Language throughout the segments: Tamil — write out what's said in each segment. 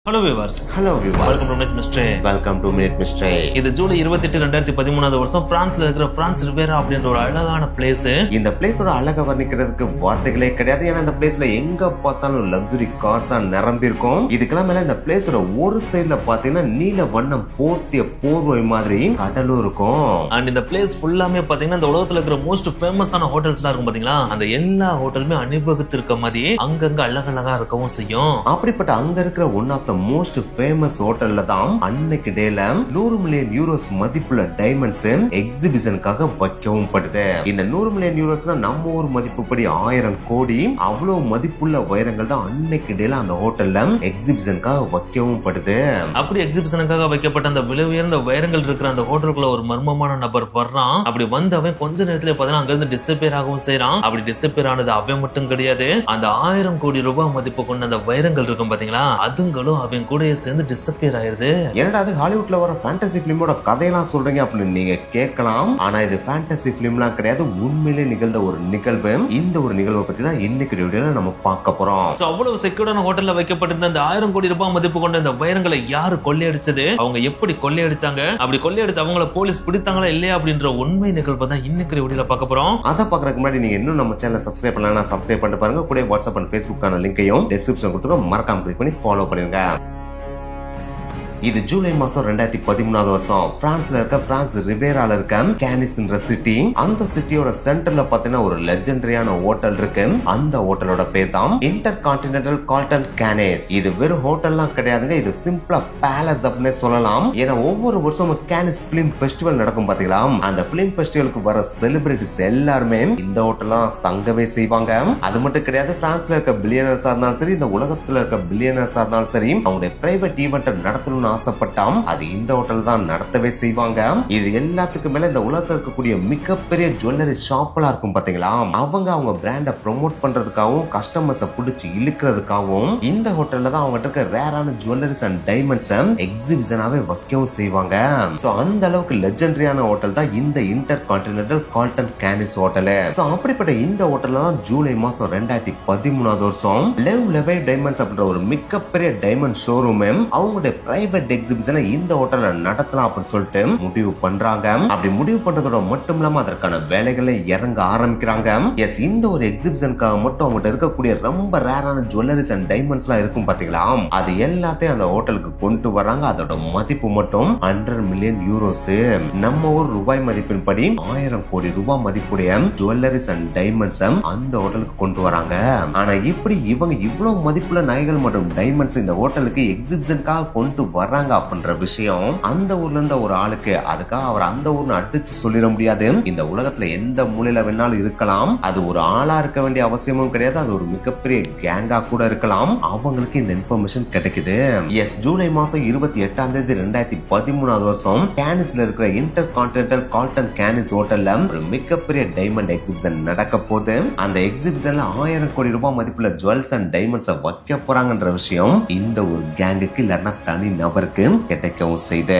Hello viewers. Hello viewers. Welcome to Minute Mystery. Welcome to Minute Mystery. இது ஜூலை 28 2013 வருஷம் பிரான்ஸ்ல இருக்கிற பிரான்ஸ் ரிவேரா அப்படின்ற ஒரு அழகான பிளேஸ். இந்த பிளேஸோட அழகை வர்ணிக்கிறதுக்கு வார்த்தைகளே கிடையாது. ஏன்னா இந்த பிளேஸ்ல எங்க பார்த்தாலும் லக்ஸுரி கார்ஸா நிரம்பி இருக்கும். இதுக்கெல்லாம் மேல இந்த பிளேஸோட ஒரு சைடுல பாத்தீங்கன்னா நீல வண்ணம் போர்த்திய போர்வை மாதிரி கடலும் இருக்கும். அண்ட் இந்த பிளேஸ் ஃபுல்லாமே பாத்தீங்கன்னா இந்த உலகத்துல இருக்கிற மோஸ்ட் ஃபேமஸான ஹோட்டல்ஸ்லாம் இருக்கும் பாத்தீங்களா, அந்த எல்லா ஹோட்டலுமே அணிவகுத்து இருக்க மாதிரி அங்கங்க அழகழகா இருக்கவும் செய்யும். அப்படிப்பட்ட அங்க இருக்கிற one of the most famous ஹோட்டல்ல தான் அன்னைக்கு டேல 100 மில்லியன் யூரோஸ் மதிப்புள்ள டைமண்ட்ஸ் எக்ஸிபிஷனுக்காக வைக்கவும் படுது. இந்த 100 மில்லியன் யூரோஸ்னா நம்ம ஊர் மதிப்புப்படி 1000 கோடி. அவ்வளவு மதிப்புள்ள வைரங்கள் தான் அன்னைக்கு டேல அந்த ஹோட்டல்ல எக்ஸிபிஷனுக்காக வைக்கவும் படுது. அப்படி எக்ஸிபிஷனுக்காக வைக்கப்பட்ட அந்த விலை உயர்ந்த வைரங்கள் இருக்கிற அந்த ஹோட்டலுக்குள்ள ஒரு மர்மமான நபர் வர்றான். அப்படி வந்தவன் கொஞ்ச நேரத்துல பாத்தீங்கன்னா அங்க இருந்து டிசப்பியர் ஆகவும் செய்யறான். அப்படி டிசப்பியர் ஆனது அவன் மட்டும் கிடையாது, அந்த 1000 கோடி ரூபாய் மதிப்பு கொண்ட அந்த வைரங்கள் இருக்கும் பாத்தீங்களா, அதுங்களும் அவன் கூட சேர்ந்து டிசப்பியர் ஆயிருது. என்னடா அது ஹாலிவுட்ல வர ஃபேண்டசி பிலிமோட கதையெல்லாம் சொல்றீங்க அப்படின்னு நீங்க கேட்கலாம். ஆனா இது ஃபேண்டசி பிலிம்லாம் கிடையாது, உண்மையிலே நிகழ்ந்த ஒரு நிகழ்வு. இந்த ஒரு நிகழ்வை பத்தி தான் இன்னைக்கு வீடியோல நம்ம பார்க்க போறோம். அவ்வளவு செக்யூர்டான ஹோட்டல்ல வைக்கப்பட்டிருந்த அந்த 1000 கோடி ரூபாய் மதிப்பு கொண்ட இந்த வைரங்களை யாரு கொள்ளையடிச்சது, அவங்க எப்படி கொள்ளையடிச்சாங்க, அப்படி கொள்ளையடித்து அவங்கள போலீஸ் பிடித்தாங்களா இல்லையா அப்படின்ற உண்மை நிகழ்வு தான் இன்னைக்கு வீடியோல பார்க்க போறோம். அதை பார்க்கறதுக்கு முன்னாடி நீங்க இன்னும் நம்ம சேனலை சப்ஸ்கிரைப் பண்ணலன்னா சப்ஸ்கிரைப் பண்ணிட்டு பாருங்க. கூட வாட்ஸ்அப் அண்ட் ஃபேஸ்புக்கான லிங்கையும் டிஸ்கிரிப்ஷன் கொடுத்துருக்கோம், மறக்காம கிளிக் பண்ணி ஃபாலோ பண்ணிருங்க. இது ஜூலை மாசம் 2013 வருஷம் பிரான்ஸ்ல இருக்க பிரான்ஸ் ரிவேரால இருக்க கேனிஸ்ன்ற சிட்டி. அந்த சிட்டியோட சென்டர்ல பாத்தீங்கன்னா ஒரு லெஜெண்டரியான ஹோட்டல் இருக்கு. அந்த ஹோட்டலோட பேர் தான் இன்டர் கான்டினென்டல் கால்டன் கேனிஸ். இது வெறும் ஹோட்டல்லாம் கிடையாதுங்க, இது சிம்பிளா பேலஸ் அப்படின்னு சொல்லலாம். ஏன்னா ஒவ்வொரு வருஷமும் கேனிஸ் பிலிம் ஃபெஸ்டிவல் நடக்கும் பாத்தீங்களா, அந்த பிலிம் ஃபெஸ்டிவலுக்கு வர செலிபிரிட்டிஸ் எல்லாருமே இந்த ஹோட்டல்ல தங்கவே செய்வாங்க. அது மட்டும் கிடையாது, பிரான்ஸ்ல இருக்க பில்லியனர்ஸா இருந்தாலும் சரி, இந்த உலகத்துல இருக்க பில்லியனர்ஸா இருந்தாலும் சரி, அவங்களுடைய பிரைவேட் ஈவென்ட் நடத்தணும் ஆசைப்பட்டாம் அது இந்த ஹோட்டல் தான் நடத்தவே செய்வாங்க. இது எல்லாத்துக்கும் மேல இந்த உலகத்துல இருக்கக்கூடிய மிகப்பெரிய ஜுவல்லரி ஷாப்லாம் இருக்கும் பாத்தீங்களா, அவங்க பிராண்ட ப்ரோமோட் பண்றதுக்காகவும் கஸ்டமர்ஸை பிடிச்சி இழுக்கிறதுக்காகவும் இந்த ஹோட்டல்ல தான் அவங்க இருக்க ரேரான ஜுவல்லரிஸ் அண்ட் டைமண்ட்ஸ் எக்ஸிபிஷனாவே வைக்கவும் செய்வாங்க. சோ அந்த அளவுக்கு லெஜெண்டரியான ஹோட்டல் தான் இந்த inter continental Galton கேனிஸ் hotel. So அப்படிப்பட்ட இந்த ஹோட்டல்ல தான் ஜூலை மாசம் 2013 வருஷம் லெவ் லெவை டைமண்ட்ஸ் அப்படின்ற ஒரு மிகப்பெரிய டைமண்ட் ஷோரூம் அவங்களுடைய பிரைவேட் எக்ஸிபிஷனை இந்த ஹோட்டல்ல நடத்தலாம் அப்படின்னு சொல்லிட்டு முடிவு பண்றாங்க. அப்படி முடிவு பண்றதோட மட்டும் இல்லாம அதற்கான வேலைகளை இறங்க ஆரம்பிக்கிறாங்க. எஸ், இந்த ஒரு எக்ஸிபிஷனுக்காக மட்டும் அவங்ககிட்ட இருக்கக்கூடிய ரொம்ப ரேரான ஜுவல்லரிஸ் அண்ட் டைமண்ட்ஸ் எல்லாம் இருக்கும் பாத்தீங்களா, அது எல்லாத்தையும் அந்த ஹோட்டலுக்கு கொண்டு வராங்க. அதோட மதிப்பு மட்டும் 100 மில்லியன் யூரோஸ். நம்ம ஒரு ரூபாய் மதிப்பின் படி 1000 கோடி ரூபாய் மதிப்புடைய ஜுவல்லரிஸ் அண்ட் டைமண்ட்ஸ் அந்த ஹோட்டலுக்கு கொண்டு வராங்க. ஆனா இப்படி இவங்க இவ்வளவு மதிப்புள்ள நகைகள் மற்றும் டைமண்ட்ஸ் இந்த ஹோட்டலுக்கு எக்ஸிபிஷனுக்காக கொண்டு வராங்க அப்படின்ற விஷயம் அந்த ஊர்ல இருந்த ஒரு ஆளுக்கு, அதுக்காக அவர் அந்த ஊர்னு அடிச்சு சொல்லிட முடியாது. இந்த உலகத்துல எந்த மூலையில வேணாலும் இருக்கலாம், அது ஒரு ஆளா இருக்க வேண்டிய அவசியமும் கிடையாது, அது ஒரு மிகப்பெரிய கேங்கா கூட இருக்கலாம். அவங்களுக்கு இந்த இன்ஃபர்மேஷன் கிடைக்குது. எஸ், ஜூலை மாசம் 28 2013 வருஷம் கேனிஸ்ல இருக்கிற இன்டர் கான்டினென்டல் கால்டன் கேனிஸ் ஹோட்டல்ல ஒரு மிகப்பெரிய டைமண்ட் எக்ஸிபிஷன் நடக்க போது. அந்த எக்ஸிபிஷன்ல 1000 கோடி ரூபாய் மதிப்புள்ள ஜுவல்ஸ் அண்ட் டைமண்ட்ஸ் வைக்க போறாங்கன்ற விஷயம் இந்த ஒரு கேங்குக்கு இல்லைன்னா தனி நபருக்கு கிடைக்கவும் செய்து.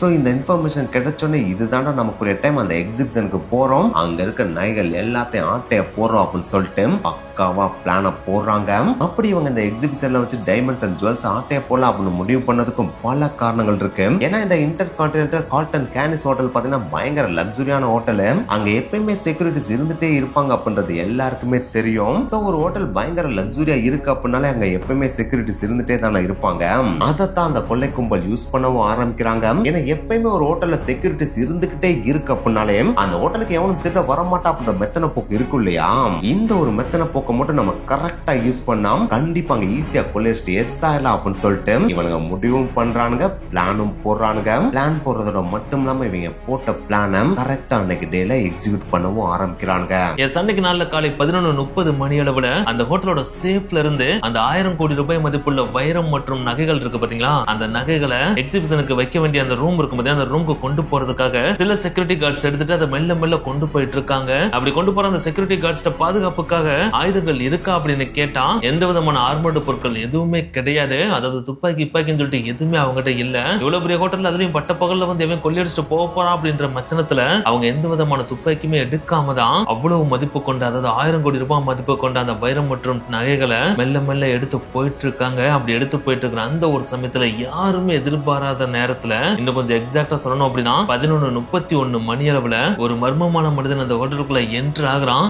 சோ இந்த இன்ஃபர்மேஷன் கிடைச்சோன்னே இதுதான்டா நமக்கு ஒரு டைம் அந்த எக்ஸிபிஷனுக்கு போறோம், அங்க இருக்க நகைகள் எல்லாத்தையும் ஆட்டைய போறோம் அப்படின்னு சொல்லிட்டு பக்காவா பிளான போடுறாங்க. அப்படி இவங்க இந்த எக்ஸிபிஷன்ல வச்சு டைமண்ட்ஸ் அண்ட் ஜுவல்ஸ் ஆட்டைய போடலாம் அப்படின்னு முடிவு பண்ணதுக்கும் பல காரணங்கள் இருக்கு. ஏன்னா இந்த இன்டர் கான்டினென்டல் கால்டன் கேனிஸ் ஹோட்டல் பாத்தீங்கன்னா பயங்கர லக்ஸுரியான ஹோட்டல். அங்க எப்பயுமே செக்யூரிட்டிஸ் இருந்துட்டே இருப்பாங்க அப்படின்றது எல்லாருக்குமே தெரியும். சோ ஒரு ஹோட்டல் பயங்கர லக்ஸுரியா இருக்கு அப்படின்னாலே அங்க எப்பயுமே செக்யூரிட்டிஸ் இருந்துட்டே தானே இருப்பாங்க. அதைத்தான் அந்த கொள்ளை கும்பல் யூஸ் பண்ணவும் ஆரம்பிக்கிறாங்க. ஏன்னா எப்பயுமே ஒரு ஹோட்டல்ல செக்யூரிட்டிஸ் இருந்துகிட்டே இருக்கு அப்படின்னாலே அந்த ஹோட்டலுக்கு எவனும் திருட வரமாட்டா அப்படின்ற மெத்தன போக்கு இருக்கும் இல்லையா, இந்த ஒரு மெத்தன போக்க மட்டும் நம்ம கரெக்டா யூஸ் பண்ணா கண்டிப்பா அங்க ஈஸியா கொள்ளையடிச்சு எஸ் ஆயிடலாம் அப்படின்னு சொல்லிட்டு இவனுங்க முடிவும் பண்றானுங்க, பிளானும் போடுறானுங்க. பிளான் போடுறதோட மட்டும் இல்லாம இவங்க போட்ட பிளான கரெக்டா அன்னைக்கு டேல எக்ஸிக்யூட் பண்ணவும் ஆரம்பிக்கிறானுங்க. எஸ், அன்னைக்கு நாள்ல காலை 11:30 மணி அளவுல அந்த ஹோட்டலோட சேஃப்ல இருந்து அந்த 1000 கோடி ரூபாய் மதிப்புள்ள வைரம் மற்றும் நகைகள் இருக்கு பாத்தீங்களா, அந்த நகைகளை எக்ஸிபிஷனுக்கு வைக்க வேண்டிய அந்த ரூம் இருக்கும்போது அந்த ரூமுக்கு கொண்டு போறதுக்காக சில செக்யூரிட்டி கார்ட்ஸ் எடுத்துட்டு அதை மெல்ல மெல்ல கொண்டு போயிட்டு இருக்காங்க. அப்படி கொண்டு போற அந்த செக்யூரிட்டி கார்ட்ஸ் பாதுகாப்புக்காக ஆயுத ஆயுதங்கள் இருக்கா அப்படின்னு கேட்டா எந்த விதமான ஆர்மர்டு பொருட்கள் எதுவுமே கிடையாது. அதாவது துப்பாக்கின்னு சொல்லிட்டு எதுவுமே அவங்ககிட்ட இல்ல. இவ்வளவு பெரிய ஹோட்டல்ல அதுலயும் பட்ட பகல்ல வந்து எவன் கொள்ளையடிச்சுட்டு போக போறான் அப்படின்ற மெத்தனத்துல அவங்க எந்த விதமான துப்பாக்கியுமே எடுக்காம தான் அவ்வளவு மதிப்பு கொண்ட, அதாவது 1000 கோடி ரூபாய் மதிப்பு கொண்ட அந்த வைரம் மற்றும் நகைகளை மெல்ல மெல்ல எடுத்து போயிட்டு இருக்காங்க. அப்படி எடுத்து போயிட்டு இருக்கிற அந்த ஒரு சமயத்துல யாருமே எதிர்பாராத நேரத்துல, இன்னும் கொஞ்சம் எக்ஸாக்டா சொல்லணும் அப்படின்னா 11:31 மணி அளவுல ஒரு மர்மமான மனிதன் அந்த ஹோட்டலுக்குள்ள என்ட்ரு ஆகுறான்.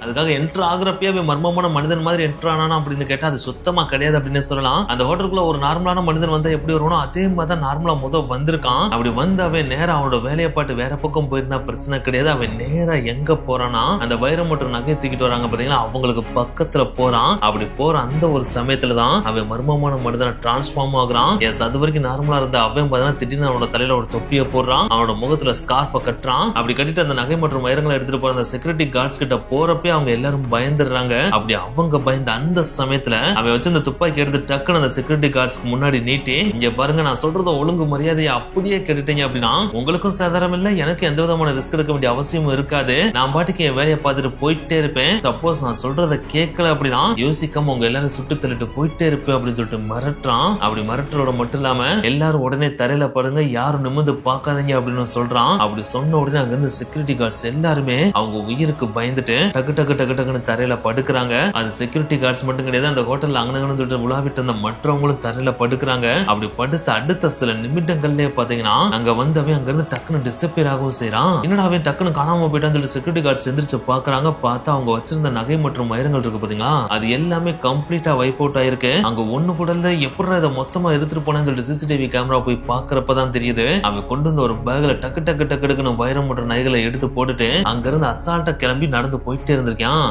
அதுக்காக என்ட்ரு ஆகுறப்பயே மர்மமான மனிதன் மாதிரி என்ட்ரு ஆனா அப்படின்னு கேட்டா அது சுத்தமா கிடையாது அப்படின்னு சொல்லலாம். அந்த ஹோட்டலுக்குள்ள ஒரு நார்மலான மனிதன் வந்து எப்படி வருவானோ அதே மாதிரி தான் நார்மலா வந்திருக்கான். அப்படி வந்து அவன் நேரா அவனோட வேலையை பாட்டு வேற பக்கம் போயிருந்தா பிரச்சனை கிடையாது. அவன் நேரா எங்க போறானா அந்த வைரம் மற்றும் நகை தூக்கிட்டு வராங்க பாத்தீங்களா, அவங்களுக்கு பக்கத்துல போறான். அப்படி போற அந்த ஒரு சமயத்துலதான் அவன் மர்மமான மனிதனை டிரான்ஸ்பார்ம் ஆகுறான். எஸ், அது வரைக்கும் நார்மலா இருந்த அவன் பார்த்தா திடீர்னு அவனோட தலையில ஒரு தொப்பியை போடுறான். அவனோட முகத்துல ஸ்கார்ஃபை கட்டுறான். அப்படி கட்டிட்டு அந்த நகை மற்றும் வைரங்களை எடுத்துட்டு போற அந்த செக்யூரிட்டி கார்ட்ஸ் கிட்ட போறப்ப அவங்க எல்லாரும் பயந்துடுறாங்க. அப்படி அவங்க பயந்த அந்த சமயத்துல அவன் வச்சு அந்த துப்பாக்கி எடுத்து டக்குன்னு அந்த செக்யூரிட்டி கார்ட்ஸ்க்கு முன்னாடி நீட்டி, இங்க பாருங்க, நான் சொல்றத ஒழுங்கு மரியாதையை அப்படியே கேட்டுட்டீங்க அப்படின்னா உங்களுக்கும் சாதாரணம் இல்ல, எனக்கு எந்த விதமான ரிஸ்க் எடுக்க வேண்டிய அவசியமும் இருக்காது. நான் பாட்டுக்கு என் வேலையை பார்த்துட்டு போயிட்டே இருப்பேன். சப்போஸ் நான் சொல்றத கேட்கல அப்படின்னா யோசிக்காம உங்க எல்லாரும் சுட்டு தள்ளிட்டு போயிட்டே இருப்பேன் அப்படின்னு சொல்லிட்டு மிரட்டுறான். அப்படி மிரட்டுறோட மட்டும் இல்லாம எல்லாரும் உடனே தரையில படுங்க, யாரும் நிமிர்ந்து பார்க்காதீங்க அப்படின்னு சொல்றான். அப்படி சொன்ன உடனே அங்க இருந்து செக்யூரிட்டி கார்ட்ஸ் எல்லாருமே அவங்க உயிருக்கு பயந்துட்டு டக்கு டக்கு டக்கு டக்குன்னு தரையில படுக்கிறாங்க. அது செக்யூரிட்டி கார்ட்ஸ் மட்டும் கிடையாது, அந்த ஹோட்டல்ல அங்கனங்கன்னு சொல்லிட்டு உலாவிட்டு இருந்த மற்றவங்களும் தரையில படுக்கிறாங்க. அப்படி படுத்த அடுத்த சில நிமிடங்கள்லயே பாத்தீங்கன்னா அங்க வந்தவன் அங்க இருந்து டக்குன்னு டிசப்பியர் ஆகவும் செய்யறான். என்னடா அவன் டக்குன்னு காணாம போயிட்டான்னு சொல்லிட்டு செக்யூரிட்டி கார்ட்ஸ் எந்திரிச்சு பாக்குறாங்க. பார்த்தா அவங்க வச்சிருந்த நகை மற்றும் வைரங்கள் இருக்கு பாத்தீங்களா, அது எல்லாமே கம்ப்ளீட்டா வைப் அவுட் ஆயிருக்கு. அங்க ஒண்ணு கூட இல்ல. எப்படி இதை மொத்தமா எடுத்துட்டு போனேன்னு சொல்லிட்டு சிசிடிவி கேமரா போய் பாக்குறப்பதான் தெரியுது அவன் கொண்டு வந்த ஒரு பேக்ல டக்கு டக்கு டக்கு டக்குன்னு வைரம் மற்றும் நகைகளை எடுத்து போட்டுட்டு அங்க இருந்து அசால்ட்டா கிளம்பி நடந்து போயிட்டே இருந்திருக்கான்.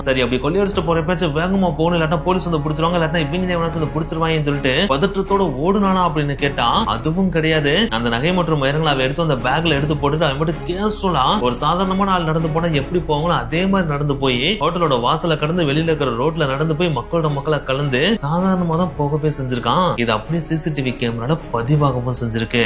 சரி, அப்படி கொள்ளையடிச்சிட்டு போறப்ப வேகமா போகணும், இல்லாட்டா போலீஸ் வந்து பிடிச்சிருவாங்க, இல்லாட்டா இவங்க வந்து பிடிச்சிருவாங்கன்னு சொல்லிட்டு பதற்றத்தோட ஓடுனானா அப்படின்னு கேட்டா அதுவும் கிடையாது. அந்த நகை மற்றும் வைரங்களை அவன் எடுத்து அந்த பேக்ல எடுத்து போட்டுட்டு அவன் மட்டும் கேஷுவலா ஒரு சாதாரணமான ஆள் நடந்து போனா எப்படி போவாங்களோ அதே மாதிரி நடந்து போய் ஹோட்டலோட வாசல கடந்து வெளியில இருக்கிற ரோட்ல நடந்து போய் மக்களோட கலந்து சாதாரணமா தான் போகவே செஞ்சிருக்கான். இது அப்படியே சிசிடிவி கேமரால பதிவாகவும் செஞ்சிருக்கு.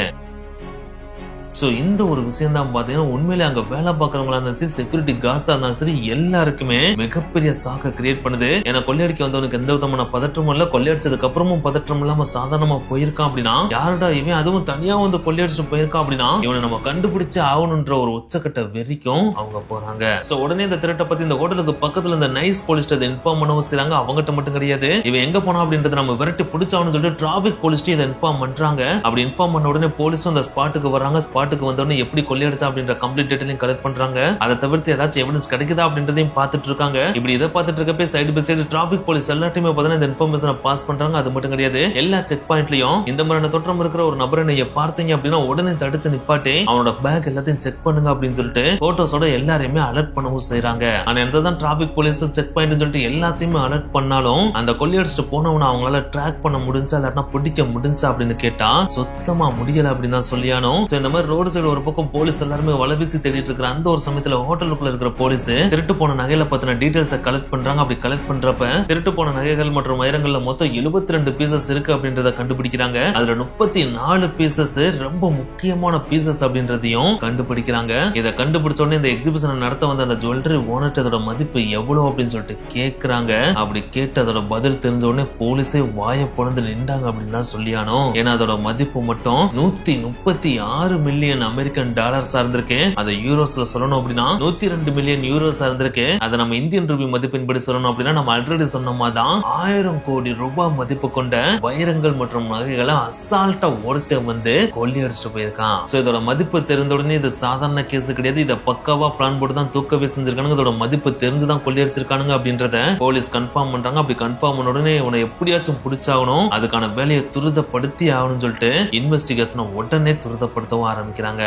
சோ இந்த ஒரு விஷயம் தான் பாத்தீங்கன்னா உண்மையிலே அங்க வேலை பாக்குறவங்களா இருந்தாலும் சரி, செக்யூரிட்டி கார்ட்ஸா இருந்தாலும் சரி, எல்லாருக்குமே மிகப்பெரிய சாக்க கிரியேட் பண்ணுது. ஏன்னா கொள்ளையடிக்க வந்தவனுக்கு எந்த விதமான பதற்றமும் இல்ல, கொள்ளையடிச்சதுக்கு அப்புறமும் பதற்றம் இல்லாம சாதாரணமா போயிருக்கான் அப்படின்னா யாருடா இவன், அதுவும் தனியா வந்து கொள்ளையடிச்சு போயிருக்கான் அப்படின்னா இவனை நம்ம கண்டுபிடிச்சு ஆகணும்ன்ற ஒரு உச்சக்கட்ட வெறிக்கும் அவங்க போறாங்க. சோ உடனே இந்த திருட்டை பத்தி இந்த ஹோட்டலுக்கு பக்கத்துல இந்த நைஸ் போலீஸ் இன்ஃபார்ம் பண்ணவும் செய்றாங்க. அவங்ககிட்ட மட்டும் கிடையாது, இவன் எங்க போனா அப்படின்றத நம்ம விரட்டி பிடிச்சாவணும்னு சொல்லிட்டு டிராபிக் போலீஸ் இதை இன்ஃபார்ம் பண்றாங்க. அப்படி இன்ஃபார்ம் பண்ண உடனே போலீஸும் அந்த ஸ்பாட்டுக்கு வர்றாங்க. ஸ்பாட்டுக்கு வந்தோடனே எப்படி கொள்ளையடிச்சா அப்படின்ற கம்ப்ளீட் டீடைலையும் கலெக்ட் பண்றாங்க. அதை தவிர்த்து ஏதாச்சும் எவிடன்ஸ் கிடைக்குதா அப்படின்றதையும் பார்த்துட்டு இருக்காங்க. இப்படி இதை பார்த்துட்டு இருக்கப்ப side by side traffic police எல்லாத்தையுமே பார்த்தா இந்த இன்ஃபர்மேஷனை பாஸ் பண்றாங்க. அது மட்டும் கிடையாது, எல்லா செக் பாயிண்ட்லயும் இந்த மாதிரியான தோற்றம் இருக்கிற ஒரு நபரை நீங்க பார்த்தீங்க அப்படின்னா உடனே தடுத்து நிப்பாட்டி அவனோட பேக் எல்லாத்தையும் செக் பண்ணுங்க அப்படின்னு சொல்லிட்டு போட்டோஸோட எல்லாரையுமே அலர்ட் பண்ணவும் செய்யறாங்க. ஆனா என்னதான் டிராபிக் போலீஸ் செக் பாயிண்ட் சொல்லிட்டு எல்லாத்தையுமே அலர்ட் பண்ணாலும் அந்த கொள்ளையடிச்சுட்டு போனவனை அவங்களால ட்ராக் பண்ண முடிஞ்சா இல்லாட்டா பிடிக்க முடிஞ்சா அப்படின்னு கேட்டா சுத்தமா முடியல அப்படின்னு தான் சொல்லியானோ. இந்த மாதிரி ரோடு சைடு ஒரு பக்கம் போலீஸ் எல்லாருமே வலைவீசி தேடிட்டு இருக்கிற அந்த ஒரு சமயத்துல ஹோட்டலுக்குள்ள இருக்கிற போலீஸ் திருட்டு போன நகையில பத்தின டீடைல்ஸ் கலெக்ட் பண்றாங்க. அப்படி கலெக்ட் பண்றப்ப திருட்டு போன நகைகள் மற்றும் வைரங்கள்ல மொத்தம் 72 பீசஸ் இருக்கு அப்படின்றத கண்டுபிடிக்கிறாங்க. அதுல 34 பீசஸ் ரொம்ப முக்கியமான பீசஸ் அப்படின்றதையும் கண்டுபிடிக்கிறாங்க. இதை கண்டுபிடிச்ச உடனே இந்த எக்ஸிபிஷனை நடத்த வந்த அந்த ஜுவல்லரி ஓனர் அதோட மதிப்பு எவ்வளவு அப்படின்னு சொல்லிட்டு கேக்குறாங்க. அப்படி கேட்டு அதோட பதில் தெரிஞ்ச உடனே போலீஸே வாயை பொழந்து நின்றாங்க அப்படின்னு தான் சொல்லியானோ. ஏன்னா அதோட மதிப்பு மட்டும் 136 மில்லியன் அமெரிக்கன் டாலர்ஸ் இருந்திருக்கு. அதை யூரோஸ்ல சொல்லணும் அப்படின்னா 102 மில்லியன் யூரோஸ் இருந்திருக்கு. அதை நம்ம இந்தியன் ரூபி மதிப்பின்படி சொல்லணும் அப்படின்னா நம்ம ஆல்ரெடி சொன்ன மாதிரி 1000 கோடி ரூபாய் மதிப்பு கொண்ட வைரங்கள் மற்றும் நகைகளை அசால்ட்டா ஒருத்த வந்து கொள்ளையடிச்சிட்டு போயிருக்கான். சோ இதோட மதிப்பு தெரிந்த உடனே இது சாதாரண கேஸ் கிடையாது, இதை பக்காவா பிளான் போட்டு தான் தூக்கவே செஞ்சிருக்கானுங்க. இதோட மதிப்பு தெரிஞ்சுதான் கொள்ளையடிச்சிருக்கானுங்க அப்படின்றத போலீஸ் கன்ஃபார்ம் பண்றாங்க. அப்படி கன்ஃபார்ம் பண்ண உடனே உன்னை எப்படியாச்சும் பிடிச்சாகணும், அதுக்கான வேலையை துரிதப்படுத்தி ஆகணும்னு சொல்லிட்டு இன்வெஸ்டிகேஷனை உடனே துரிதப்படுத்தவும் ஆரம்பிக்கிறாங்க.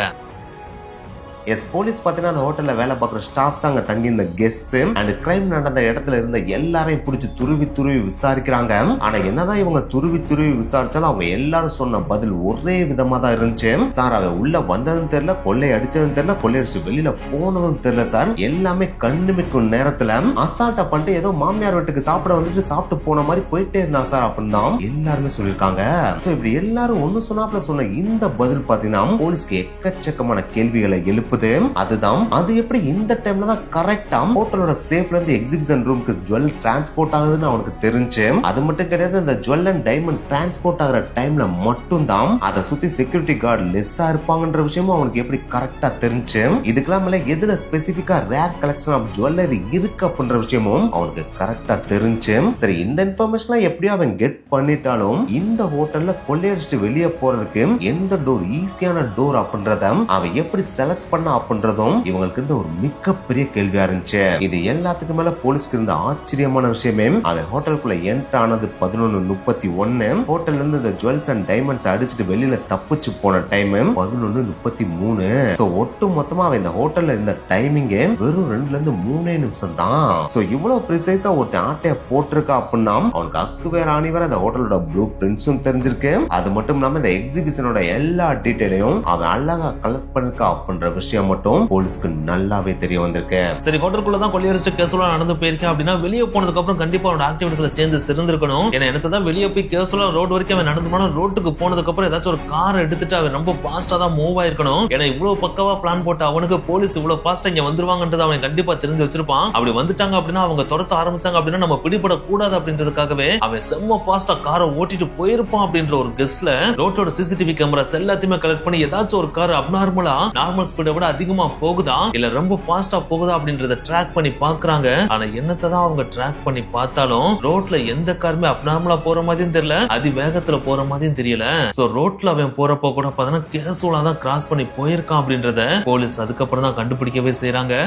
எஸ், போலீஸ் பாத்தீங்கன்னா அந்த ஹோட்டல்ல வேலை பார்க்குற ஸ்டாஃப்ஸ் அங்க தங்கி இருந்த கெஸ்ட்ஸ் அண்ட் கிரைம் நடந்த இடத்துல இருந்த எல்லாரையும் பிடிச்சி துருவி விசாரிக்கிறாங்க. ஆனா என்னதான் இவங்க துருவி விசாரிச்சாலும் அவங்க எல்லாரும் சொன்ன பதில் ஒரே விதமா தான் இருந்துச்சு. சார் அவன் உள்ள வந்ததும் தெரியல, கொள்ளை அடிச்சதும் தெரியல, கொள்ளையடிச்சு வெளியில போனதும் தெரியல சார், எல்லாமே கண்ணுமிக்கும் நேரத்துல அசால்ட்டா பண்ணிட்டு ஏதோ மாமியார் வீட்டுக்கு சாப்பிட வந்துட்டு சாப்பிட்டு போன மாதிரி போயிட்டே இருந்தான் சார் அப்படின்னு தான் எல்லாருமே சொல்லியிருக்காங்க. சோ இப்படி எல்லாரும் ஒண்ணு சொன்னாப்ல சொன்ன இந்த பதில் பாத்தீங்கன்னா போலீஸ்க்கு எக்கச்சக்கமான கேள்விகளை எழுப்பு எழுப்புது. அதுதான் அது எப்படி இந்த டைம்ல தான் கரெக்டா ஹோட்டலோட சேஃப்ல இருந்து எக்ஸிபிஷன் ரூமுக்கு ஜுவல் டிரான்ஸ்போர்ட் ஆகுதுன்னு அவனுக்கு தெரிஞ்சு. அது மட்டும் கிடையாது, இந்த ஜுவல் அண்ட் டைமண்ட் டிரான்ஸ்போர்ட் ஆகிற டைம்ல மட்டும் தான் அதை சுத்தி செக்யூரிட்டி கார்டு லெஸ்ஸா இருப்பாங்கன்ற விஷயமும் அவனுக்கு எப்படி கரெக்டா தெரிஞ்சு. இதுக்கெல்லாம் எதுல ஸ்பெசிபிக்கா ரேர் கலெக்ஷன் ஆஃப் ஜுவல்லரி இருக்கு அப்படின்ற விஷயமும் அவனுக்கு கரெக்டா தெரிஞ்சு. சரி, இந்த இன்ஃபர்மேஷன் எப்படியோ அவன் கெட் பண்ணிட்டாலும் இந்த ஹோட்டல்ல கொள்ளையடிச்சிட்டு வெளியே போறதுக்கு எந்த டோர் ஈஸியான டோர் அப்படின்றத அவன் எப்படி செலக்ட் பண்ண அப்படின்றதும் இவங்களுக்கு இருந்த ஒரு மிகப்பெரிய கேள்வியா இருந்துச்சு. இது எல்லாத்துக்கும் மேல போலீஸ்க்கு இருந்த ஆச்சரியமான விஷயமே, அவன் ஹோட்டலுக்குள்ள என்டர் ஆனது 11:31. ஹோட்டல்ல இருந்து இந்த ஜுவல்ஸ் அண்ட் டைமண்ட்ஸ் அடிச்சுட்டு வெளியில தப்பிச்சு போன டைம் 11:33. சோ ஒட்டு மொத்தமா அவன் இந்த ஹோட்டல்ல இருந்த டைமிங்கே வெறும் 2ல இருந்து 3 நிமிஷம் தான். சோ இவ்வளவு ப்ரிசைஸா ஒருத்தன் ஆட்டைய போட்டிருக்கா அப்படின்னா அவனுக்கு அக்கு வேற ஆணி வேற அந்த ஹோட்டலோட ப்ளூ பிரிண்ட்ஸும் தெரிஞ்சிருக்கு. அது மட்டும் இல்லாம இந்த எக்ஸிபிஷனோட எல்லா டீடைலையும் அவன் அழகா கலெக்ட் பண்ணிருக்கா அப்படின்ற விஷயம் மட்டும் போலீஸ்க்கு நல்லாவே தெரிய வந்திருக்கு. சரி, ஹோட்டலுக்குள்ளதான் கொள்ளையடிச்சு கேசுலா நடந்து போயிருக்கேன் அப்படின்னா வெளியே போனதுக்கு அப்புறம் கண்டிப்பா அவனோட ஆக்டிவிட்டிஸ்ல சேஞ்சஸ் இருந்திருக்கணும். ஏன்னா என்னதான் வெளியே போய் கேசுலா ரோடு வரைக்கும் அவன் நடந்து போனா ரோட்டுக்கு போனதுக்கு அப்புறம் ஏதாச்சும் ஒரு கார் எடுத்துட்டு அவன் ரொம்ப ஃபாஸ்டா தான் மூவ் ஆயிருக்கணும். ஏன்னா இவ்வளவு பக்கவா பிளான் போட்டு அவனுக்கு போலீஸ் இவ்வளவு ஃபாஸ்டா இங்க வந்துருவாங்கன்றது அவன் கண்டிப்பா தெரிஞ்சு வச்சிருப்பான். அப்படி வந்துட்டாங்க அப்படின்னா அவங்க துரத்த ஆரம்பிச்சாங்க அப்படின்னா நம்ம பிடிபடக்கூடாது அப்படின்றதுக்காகவே அவன் செம்ம ஃபாஸ்டா காரை ஓட்டிட்டு போயிருப்பான் அப்படின்ற ஒரு கெஸ்ல ரோட்டோட சிசிடிவி கேமராஸ் எல்லாத்தையுமே கலெக்ட் பண்ணி ஏதாச்சும் ஒரு கார் அப்நார்மலா நார்மல் ஸ்பீடை விட அதிகமா போகுதா இல்ல ரொம்ப ஃபாஸ்டா போகுதா அப்படின்றத ட்ராக் பண்ணி பாக்குறாங்க. ஆனா என்னத்தை தான் அவங்க ட்ராக் பண்ணி பார்த்தாலும் ரோட்ல எந்த காருமே அப்நார்மலா போற மாதிரியும் தெரியல, அதி வேகத்துல போற மாதிரியும் தெரியல. சோ ரோட்ல அவன் போறப்போ கூட பாத்தீங்கன்னா கேசுவலா தான் கிராஸ் பண்ணி போயிருக்கான் அப்படின்றத போலீஸ் அதுக்கப்புறம் தான் கண்டுபிடிக்கவே செய்யறாங்க.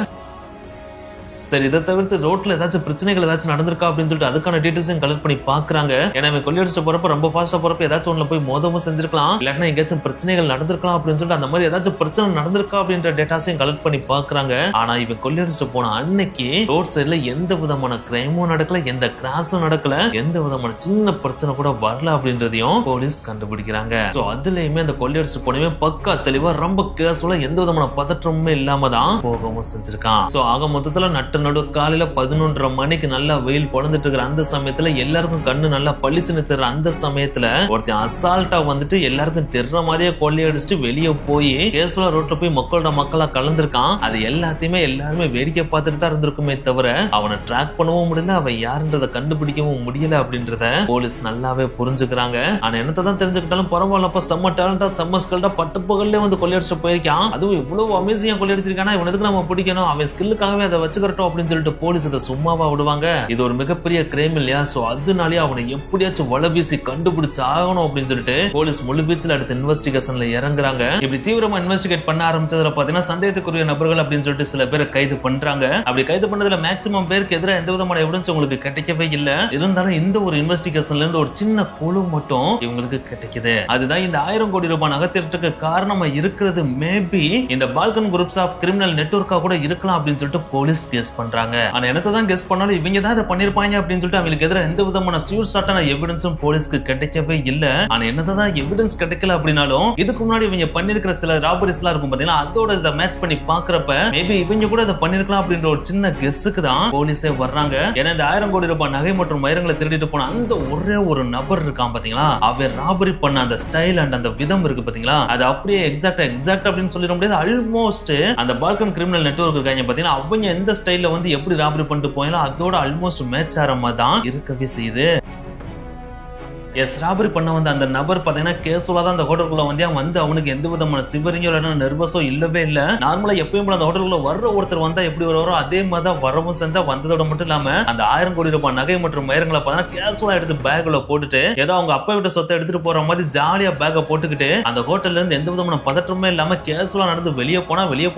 சரி, இதை தவிர்த்து ரோட்ல ஏதாச்சும் பிரச்சனைகள் ஏதாச்சும் நடந்திருக்கா அப்படின்னு சொல்லிட்டு அதுக்கான டீடைல்ஸையும் கலெக்ட் பண்ணி பாக்குறாங்க. ஏன்னா கொள்ளையடிச்சு போறப்ப ரொம்ப ஃபாஸ்டா போறப்ப ஏதாச்சும் ஒண்ணுல போய் மோதவும் செஞ்சிருக்கலாம், இல்லாட்டினா எங்கேயாச்சும் பிரச்சனைகள் நடந்திருக்கலாம் அப்படின்னு சொல்லிட்டு அந்த மாதிரி ஏதாச்சும் பிரச்சனை நடந்திருக்கா அப்படின்ற டேட்டாஸையும் கலெக்ட் பண்ணி பாக்குறாங்க. ஆனா இவன் கொள்ளையடிச்சு போன அன்னைக்கு ரோட் சைட்ல எந்த விதமான கிரைமும் நடக்கல, எந்த கிராஸும் நடக்கல, எந்த விதமான சின்ன பிரச்சனை கூட வரல அப்படின்றதையும் போலீஸ் கண்டுபிடிக்கிறாங்க. சோ அதுலயுமே அந்த கொள்ளையடிச்சு போனவே பக்கா தெளிவா ரொம்ப கேசுவலா எந்த விதமான பதற்றமுமே இல்லாம தான் போகவும் செஞ்சிருக்கான். சோ ஆக மொத்தத்துல நட்டு நடு காலையில 11:30 மணிக்கு நல்லா வெயில் பொழந்துட்டு இருக்கிற அந்த சமயத்துல எல்லாருக்கும் கண்ணு நல்லா பளிச்சுன்னு தெரியற அந்த சமயத்துல ஒருத்தன் அசால்ட்டா வந்துட்டு எல்லாருக்கும் தெரியற மாதிரியே கொள்ளையடிச்சுட்டு வெளியே போய் கேசுவலா ரோட்ல போய் மக்களோட மக்களா கலந்துருக்கான். அது எல்லாத்தையுமே எல்லாருமே வேடிக்கை பார்த்துட்டு தான் இருந்திருக்குமே தவிர அவனை ட்ராக் பண்ணவும் முடியல, அவன் யாருன்றத கண்டுபிடிக்கவும் முடியல அப்படின்றத போலீஸ் நல்லாவே புரிஞ்சுக்கிறாங்க. ஆனா என்னத்தான் தெரிஞ்சுக்கிட்டாலும் பரவாயில்லப்ப செம்ம டேலண்டா செம்ம ஸ்கில்டா பட்டுப்பகல்ல வந்து கொள்ளையடிச்சு போயிருக்கான். அதுவும் இவ்வளவு அமேசிங்கா கொள்ளையடிச்சிருக்கானா இவன் எதுக்கு நம்ம பிடிக்கணும், அவன் ஸ்கில்லுக்காகவே அதை வச்சுக்கிறட்டும் அப்படின்னு சொல்லிட்டு போலீஸ் அதை சும்மாவா விடுவாங்க? இது ஒரு மிகப்பெரிய கிரைம் இல்லையா? சோ அதனாலே அவனை எப்படியாச்சும் வலை வீசி கண்டுபிடிச்சு ஆகணும் அப்படின்னு சொல்லிட்டு போலீஸ் முழு பீச்சில் அடுத்த இன்வெஸ்டிகேஷன்ல இறங்குறாங்க. இப்படி தீவிரமா இன்வெஸ்டிகேட் பண்ண ஆரம்பிச்சதுல பாத்தீங்கன்னா சந்தேகத்துக்குரிய நபர்கள் அப்படின்னு சொல்லிட்டு சில பேரை கைது பண்றாங்க. அப்படி கைது பண்ணதுல மேக்சிமம் பேருக்கு எதிராக எந்த விதமான எவிடன்ஸ் உங்களுக்கு கிடைக்கவே இல்ல. இருந்தாலும் இந்த ஒரு இன்வெஸ்டிகேஷன்ல இருந்து ஒரு சின்ன குழு மட்டும் இவங்களுக்கு கிடைக்குது. அதுதான் இந்த 1000 கோடி ரூபாய் நகர்த்திற்கு காரணமா இருக்கிறது மேபி இந்த பால்கன் குரூப்ஸ் ஆஃப் கிரிமினல் நெட்வொர்க்கா கூட இருக்கலாம் அப்படின்னு சொல்லிட்டு போலீஸ் கெஸ் பண்றாங்க. ஆனா என்னத்தை தான் கெஸ் பண்ணாலும் இவங்க தான் இதை பண்ணிருப்பாங்க அப்படின்னு சொல்லிட்டு அவங்களுக்கு எதிராக எந்த விதமான ஷூர் ஷாட்டான எவிடன்ஸும் போலீஸ்க்கு கிடைக்கவே இல்ல. ஆனா என்னதான் எவிடன்ஸ் கிடைக்கல அப்படின்னாலும் இதுக்கு முன்னாடி இவங்க பண்ணிருக்கிற சில ராபரிஸ் எல்லாம் இருக்கும் பாத்தீங்கன்னா அதோட இதை மேட்ச் பண்ணி பாக்குறப்ப மேபி இவங்க கூட இதை பண்ணிருக்கலாம் அப்படின்ற ஒரு சின்ன கெஸ்ஸுக்கு தான் போலீஸே வர்றாங்க. ஏன்னா இந்த 1000 கோடி ரூபாய் நகை மற்றும் வைரங்களை திருடிட்டு போன அந்த ஒரே ஒரு நபர் இருக்கான் பாத்தீங்களா, அவன் ராபரி பண்ண அந்த ஸ்டைல் அண்ட் அந்த விதம் இருக்கு பாத்தீங்களா, அது அப்படியே எக்ஸாக்ட் அப்படின்னு சொல்லிட முடியாது. ஆல்மோஸ்ட் அந்த பால்கன் கிரிமினல் நெட்வொர்க் இருக்காங்க பாத்தீங்கன்னா அவங்க எந்த ஸ்டைல்ல வந்து எப்படி ராபரி பண்ணிட்டு போயிலும் அதோட ஆல்மோஸ்ட் மேட்ச் ஆற மாதிரி தான் இருக்கவே செய்யுது. ராபரி பண்ண வந்த அந்த நபர் பாத்தீங்கன்னா கேசுவலா தான் அந்த ஹோட்டலுக்குள்ள வந்து அவனுக்கு எந்த விதமான சிவரிங்கோ இல்ல நர்வஸோ இல்லவே இல்ல. நார்மலா எப்பயும் அந்த ஹோட்டலுக்குள்ள வர்ற ஒருத்தர் வந்தா எப்படி வருவாரோ அதே மாதிரி தான் வரவும் செஞ்சா. வந்ததோட மட்டும் இல்லாம அந்த 1000 கோடி ரூபாய் நகை மற்றும் வைரங்களை பாத்தீங்கன்னா கேசுவலா எடுத்து பேக்ல போட்டுட்டு ஏதோ அவங்க அப்பா விட்ட சொத்தை எடுத்துட்டு போற மாதிரி ஜாலியா பேக்க போட்டுக்கிட்டு அந்த ஹோட்டல்ல இருந்து எந்த விதமான பதற்றமே இல்லாம கேசுவலா நடந்து வெளியே